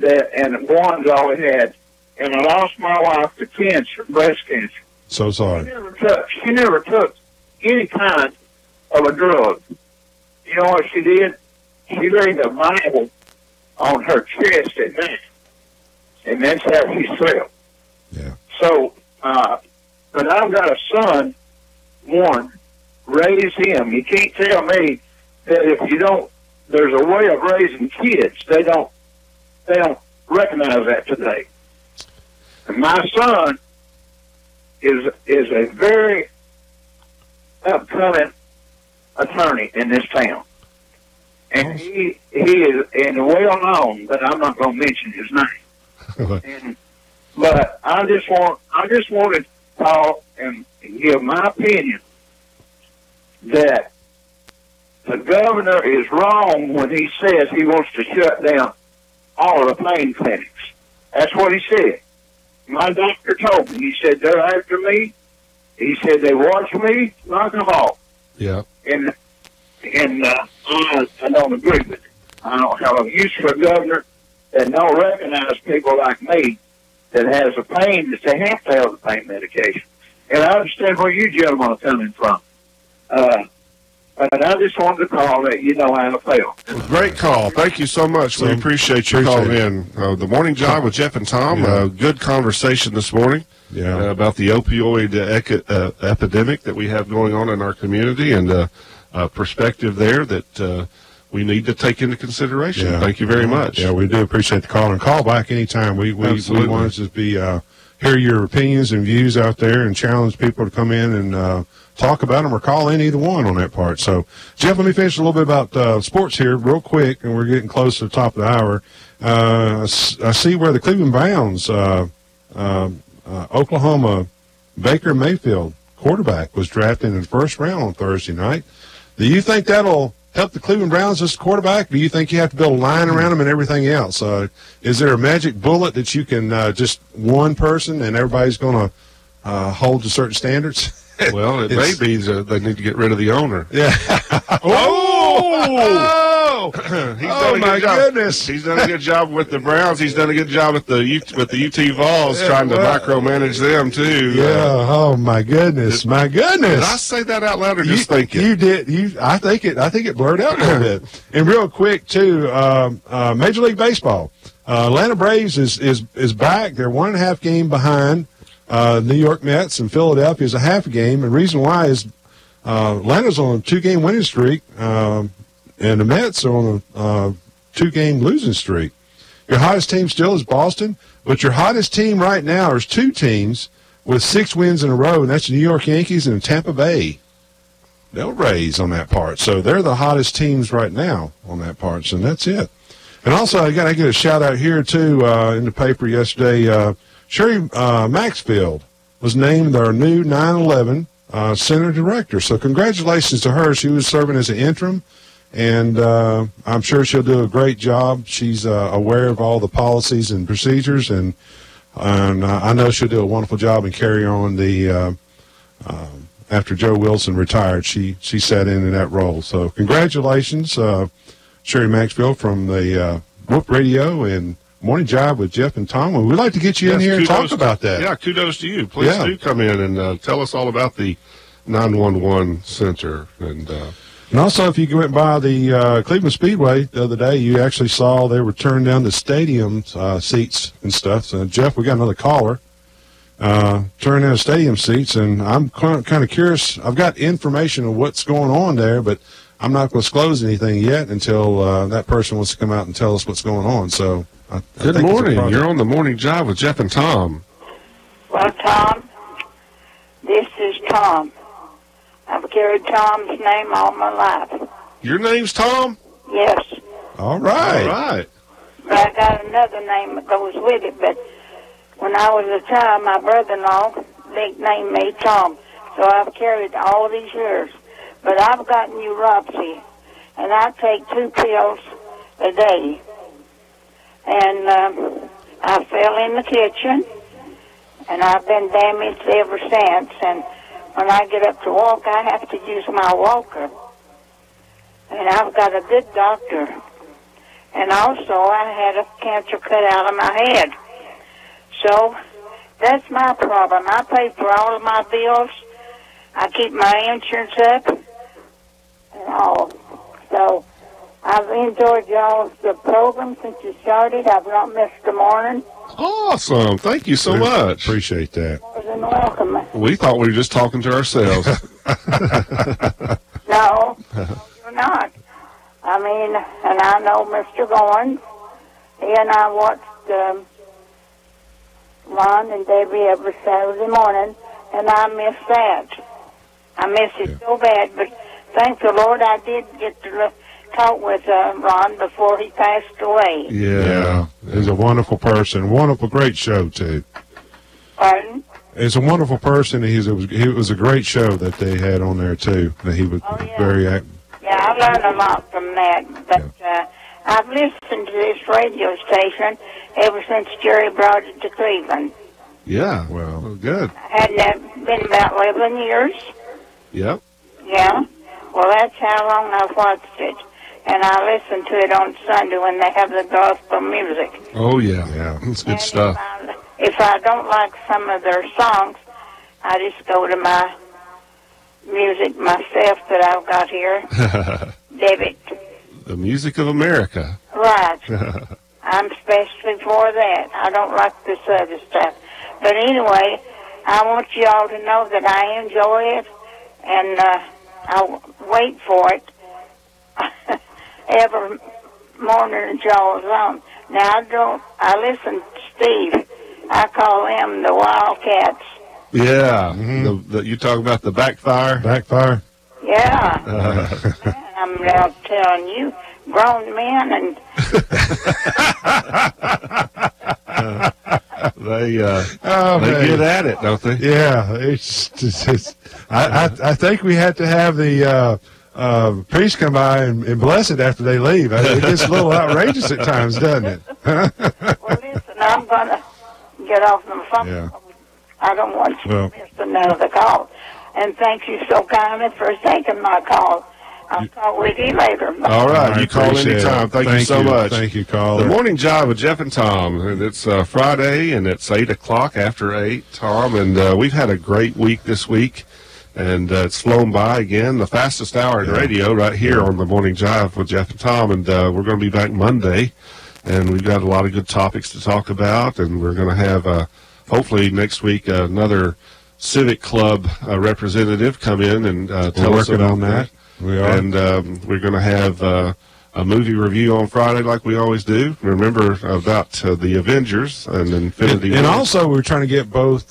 and one's all he had. And I lost my wife to cancer, breast cancer. So sorry. She never took any kind of a drug. You know what she did? She laid the Bible on her chest at night, and that's how she slept. Yeah. So, but I've got a son. One, raise him. You can't tell me that if you don't. There's a way of raising kids. They don't recognize that today. And my son is a very upcoming attorney in this town. And he is and well known, but I'm not going to mention his name. But I just want to talk and give my opinion that the governor is wrong when he says he wants to shut down all of the pain clinics. That's what he said. My doctor told me. He said they're after me. He said they watch me like them all. Yeah. And I don't agree with it. I don't have a use for a governor that don't recognize people like me that has the pain, that they have to have the pain medication. And I understand where you gentlemen are coming from. But I just wanted to call that you know how I feel. Great call. Thank you so much. We appreciate you calling in. The Morning Jive with Jeff and Tom. Good conversation this morning about the opioid epidemic that we have going on in our community and perspective there that we need to take into consideration. Yeah. Thank you very much. Yeah, we do appreciate the call. And call back anytime. We want to just be hear your opinions and views out there and challenge people to come in and talk about them or call in either one on that part. So, Jeff, let me finish a little bit about sports here real quick, and we're getting close to the top of the hour. I see where the Cleveland Browns, Oklahoma, Baker Mayfield quarterback was drafted in the first round on Thursday night. Do you think that'll help the Cleveland Browns as quarterback? Do you think you have to build a line around them and everything else? Is there a magic bullet that you can just one person and everybody's going to hold to certain standards? Well, it may be that they need to get rid of the owner. Yeah. My goodness. He's done a good job with the Browns. He's done a good job with the UT Vols, trying to micromanage them too. Yeah. Oh my goodness. My goodness. Did I say that out loud or just think it? You did. I think it blurred out a little bit. And real quick too, Major League Baseball. Atlanta Braves is back. They're 1.5 game behind New York Mets, and Philadelphia is a half a game. And the reason why is Atlanta's on a 2-game winning streak, and the Mets are on a 2-game losing streak. Your hottest team still is Boston, but your hottest team right now is 2 teams with 6 wins in a row, and that's the New York Yankees and Tampa Bay. They'll raise on that part. So they're the hottest teams right now on that part, and that's it. And also, I got to get a shout-out here, too, in the paper yesterday. Sherry Maxfield was named our new 9/11 center director. So congratulations to her. She was serving as an interim, and I'm sure she'll do a great job. She's aware of all the policies and procedures, and I know she'll do a wonderful job and carry on the after Joe Wilson retired. She sat in that role. So congratulations, Sherry Maxfield from the Whoop Radio and Morning Jive with Jeff and Tom. We'd like to get you in here and talk about that. Yeah, kudos to you. Please do come in and tell us all about the 911 center. And also, if you went by the Cleveland Speedway the other day, you actually saw they were turning down the stadium seats and stuff. So, Jeff, we got another caller turning down stadium seats, and I'm kind of curious. I've got information of what's going on there, but I'm not going to disclose anything yet until that person wants to come out and tell us what's going on. So. Good morning. You're on the Morning Jive with Jeff and Tom. Well, Tom, this is Tom. I've carried Tom's name all my life. Your name's Tom? Yes. All right. All right. But I got another name that goes with it. But when I was a child, my brother-in-law nicknamed me Tom. So I've carried all these years. But I've got neuropathy, and I take 2 pills a day. And I fell in the kitchen, and I've been damaged ever since. And when I get up to walk, I have to use my walker. And I've got a good doctor. And also, I had a cancer cut out of my head. So that's my problem. I pay for all of my bills. I keep my insurance up and all. So I've enjoyed y'all's program since you started. I've not missed a morning. Awesome. Thank you so much. Appreciate that. More than welcome. We thought we were just talking to ourselves. No, you're not. I mean, and I know Mr. Goins. He and I watched Ron and Debbie every Saturday morning, and I miss that. I miss it so bad, but thank the Lord I did get to talk with Ron before he passed away. Yeah. He's a wonderful person. Wonderful, great show, too. Pardon? He's a wonderful person. It was a great show that they had on there, too. That he was very active. Yeah, I learned a lot from that, but I've listened to this radio station ever since Jerry brought it to Cleveland. Yeah, well, good. Hadn't been about 11 years. Yep. Yeah. Well, that's how long I've watched it. And I listen to it on Sunday when they have the gospel music. Oh, yeah. It's good stuff. If I don't like some of their songs, I just go to my music myself that I've got here. Debit. The music of America. Right. I'm especially for that. I don't like this other stuff. But anyway, I want you all to know that I enjoy it, and I'll wait for it every morning that y'all is on. Now, I listen to Steve. I call them the Wildcats. Yeah. You talk about the backfire? Backfire? Yeah. I'm now telling you, grown men and... They get at it, don't they? Yeah. I think we had to have the priest come by and bless it after they leave. It gets a little outrageous at times, doesn't it? Well, listen, I'm going to get off the phone. Yeah. I don't want you to miss another call. And thank you so kindly for taking my call. I'll talk with you later. All right. You call anytime. Thank you so much. Thank you, caller. The Morning Jive with Jeff and Tom. And it's Friday, and it's 8 o'clock after 8, Tom. And we've had a great week this week. And it's flown by again, the fastest hour in radio right here on the Morning Jive with Jeff and Tom. And we're going to be back Monday. And we've got a lot of good topics to talk about. And we're going to have, hopefully next week, another Civic Club representative come in and tell us about that. We are. And we're going to have a movie review on Friday like we always do. Remember about the Avengers and Infinity War. And also we're trying to get both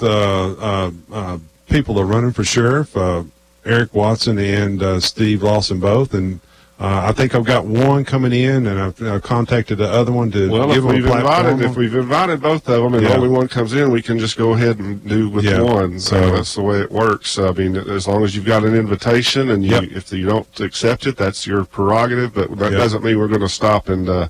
people that are running for sheriff, Eric Watson and Steve Lawson both. And I think I've got one coming in, and I've contacted the other one to give them a platform. If we've invited both of them and only one comes in, we can just go ahead and do with one. So that's the way it works. I mean, as long as you've got an invitation, and if you don't accept it, that's your prerogative. But that doesn't mean we're going to stop and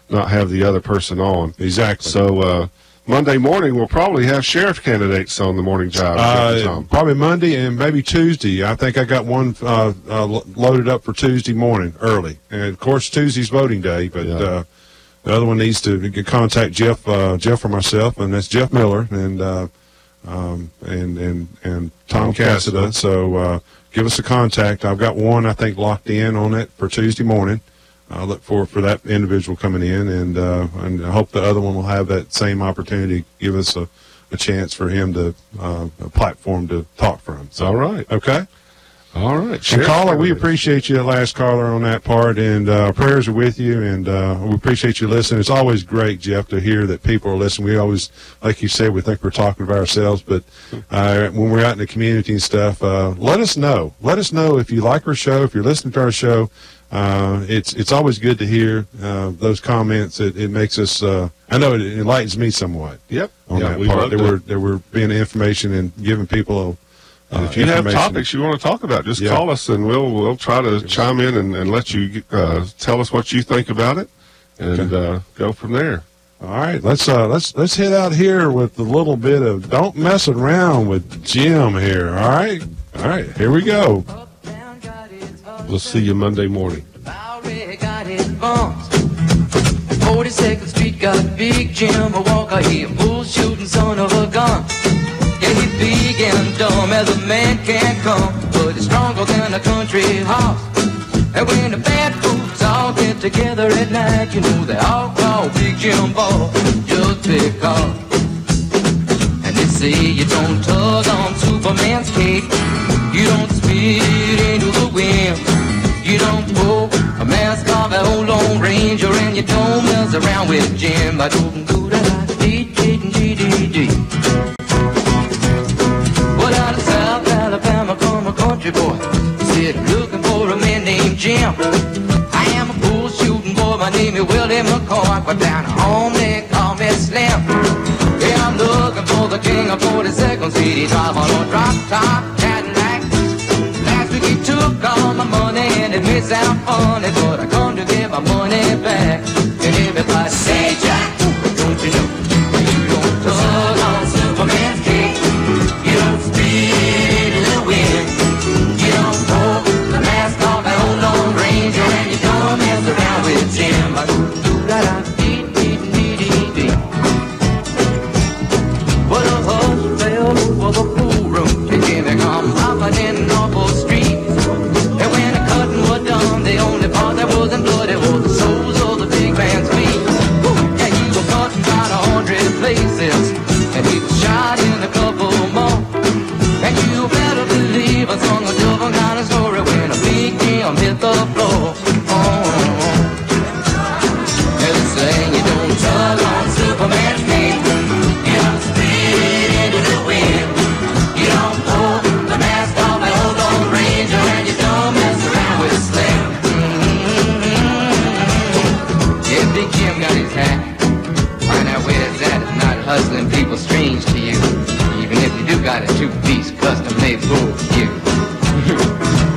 not have the other person on. Exactly. So Monday morning, we'll probably have sheriff candidates on the Morning Jive. Probably Monday and maybe Tuesday. I think I got one loaded up for Tuesday morning early. And, of course, Tuesday's voting day, but the other one needs to contact Jeff or myself, and that's Jeff Miller and Tom Cassida. So give us a contact. I've got one, I think, locked in on it for Tuesday morning. I look forward for that individual coming in, and I hope the other one will have that same opportunity. Give us a chance for him to a platform to talk for him. So, all right, okay, all right. And caller, we appreciate you, last caller, on that part, and prayers are with you, and we appreciate you listening. It's always great, Jeff, to hear that people are listening. We always, like you said, we think we're talking about ourselves, but when we're out in the community and stuff, let us know. Let us know if you like our show, if you're listening to our show. It's always good to hear those comments. It makes us. I know it enlightens me somewhat. Yep. On that part, there were being information and giving people. If you have topics you want to talk about, just call us and we'll try to chime in and let you tell us what you think about it, and go from there. All right, let's head out here with a little bit of "Don't Mess Around" with Jim here. All right, here we go. We'll see you Monday morning. 42nd Street got Big Jim a Walker, he a bull shooting son of a gun. Yeah, he's big and dumb as a man can come, but he's stronger than a country horse. And when the bad folks all get together at night, you know they all call Big Jim Ball just because. And they say you don't tug on Superman's cape, you don't spit into the wind, you don't pull a mask off an old Lone Ranger, and you don't mess around with Jim. I don't do that. Well, out of South Alabama come a country boy, he said, looking for a man named Jim. I am a bull shooting boy, my name is Willie McCoy, but down home they call me Slim. Yeah, I'm looking for the king of 42nd Street. He drive on a drop top Cadillac. Last week he took all my money and it may sound funny, but I come to get my money back. And everybody say, Jack, don't you know you don't tug on Superman's cape, you don't spit in the wind, you don't pull the mask off an old Lone Ranger, and you don't mess around with Jim. I do da-da, dee-dee-dee-dee-dee. Well, a hush fell over the pool room, and Jimmy come hopping in Norfolk Street. And when the cutting was done, the only part that wasn't bloody was the soles of the big man's feet. Yeah, he was cutting about 100 places, and he was shot in a couple more. And you better believe I sung a different kind of story when a big Jim hit the floor. And they say you don't tug on Superman's cape, you don't spit into the wind, you don't pull the mask off an old Lone Ranger, and you don't mess around with Slim. Yeah, Big Jim got his hat. Find out where it's at. It's not hustling people strange to you, even if you do got a two-piece custom-made bull for you.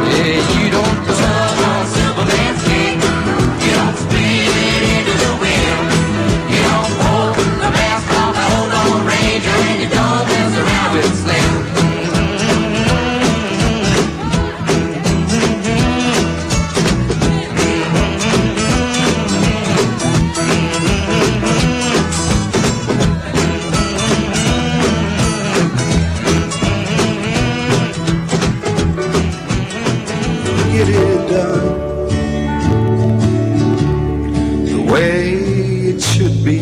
Yeah, you don't tug on Superman's cape, you don't spit into the wind, you don't pull the mask off an old Lone Ranger, and you don't mess around with Slim. Get it done the way it should be.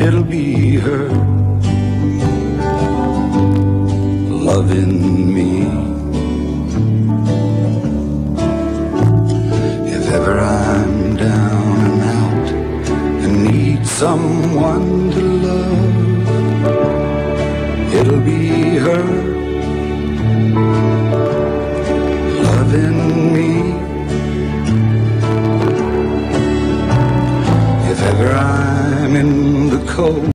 It'll be her loving me. If ever I'm down and out and need someone to love, it'll be her loving me. If ever I'm in the cold